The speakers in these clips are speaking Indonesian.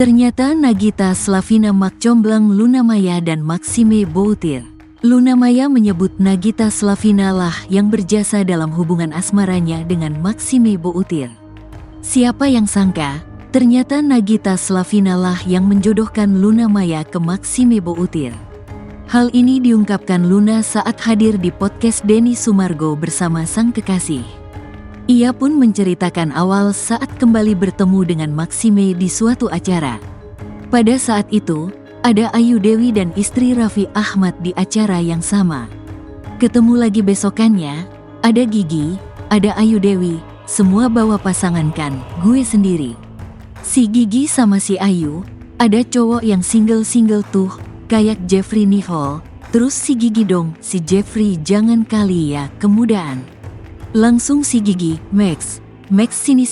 Ternyata Nagita Slavina Makcomblang Luna Maya dan Maxime Boutir. Luna Maya menyebut Nagita Slavina lah yang berjasa dalam hubungan asmaranya dengan Maxime Boutir. Siapa yang sangka, ternyata Nagita Slavina lah yang menjodohkan Luna Maya ke Maxime Boutir. Hal ini diungkapkan Luna saat hadir di podcast Denny Sumargo bersama sang kekasih. Ia pun menceritakan awal saat kembali bertemu dengan Maxime di suatu acara. Pada saat itu, ada Ayu Dewi dan istri Raffi Ahmad di acara yang sama. Ketemu lagi besokannya, ada Gigi, ada Ayu Dewi, semua bawa pasangan kan, gue sendiri. Si Gigi sama si Ayu, ada cowok yang single-single tuh, kayak Jeffrey Nicole, terus si Gigi dong, si Jeffrey jangan kali ya, kemudaan. Langsung si Gigi, Max sini,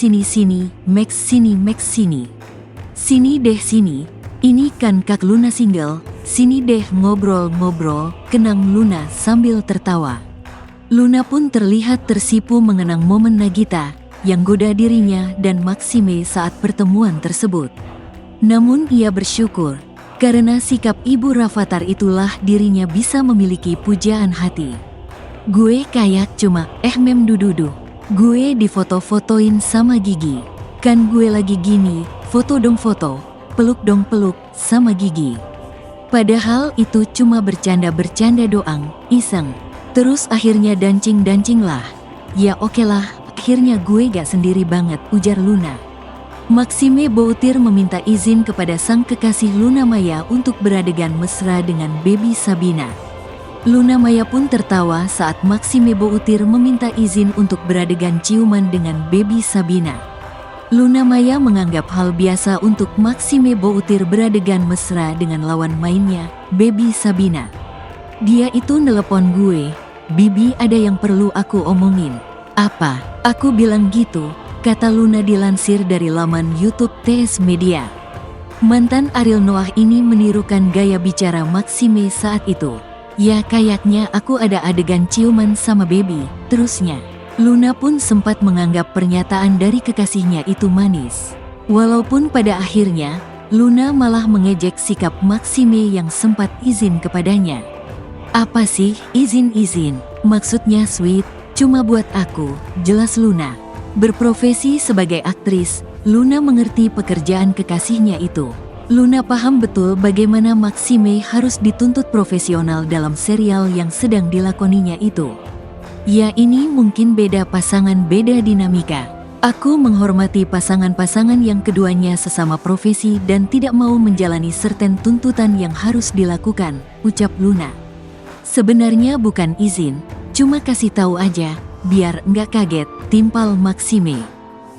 Max sini. Sini deh sini, ini kan Kak Luna single, sini deh ngobrol-ngobrol, kenang Luna sambil tertawa. Luna pun terlihat tersipu mengenang momen Nagita, yang goda dirinya dan Maxime saat pertemuan tersebut. Namun ia bersyukur, karena sikap Ibu Rafathar itulah dirinya bisa memiliki pujaan hati. Gue kayak cuma mem dududu. Gue difoto-fotoin sama Gigi. Kan gue lagi gini, foto dong foto, peluk dong peluk sama Gigi. Padahal itu cuma bercanda-bercanda doang, iseng. Terus akhirnya dancing lah. Ya oke lah, akhirnya gue gak sendiri banget, ujar Luna. Maxime Boutir meminta izin kepada sang kekasih Luna Maya untuk beradegan mesra dengan Baby Sabina. Luna Maya pun tertawa saat Maxime Boutir meminta izin untuk beradegan ciuman dengan Baby Sabina. Luna Maya menganggap hal biasa untuk Maxime Boutir beradegan mesra dengan lawan mainnya, Baby Sabina. Dia itu nelepon gue, Bibi ada yang perlu aku omongin. Apa? Aku bilang gitu, kata Luna dilansir dari laman YouTube TS Media. Mantan Ariel Noah ini menirukan gaya bicara Maxime saat itu. Ya kayaknya aku ada adegan ciuman sama Baby, terusnya. Luna pun sempat menganggap pernyataan dari kekasihnya itu manis. Walaupun pada akhirnya, Luna malah mengejek sikap Maxime yang sempat izin kepadanya. Apa sih izin-izin? Maksudnya sweet, cuma buat aku, jelas Luna. Berprofesi sebagai aktris, Luna mengerti pekerjaan kekasihnya itu. Luna paham betul bagaimana Maxime harus dituntut profesional dalam serial yang sedang dilakoninya itu. Ya ini mungkin beda pasangan beda dinamika. Aku menghormati pasangan-pasangan yang keduanya sesama profesi dan tidak mau menjalani certain tuntutan yang harus dilakukan, ucap Luna. Sebenarnya bukan izin, cuma kasih tahu aja, biar nggak kaget, timpal Maxime.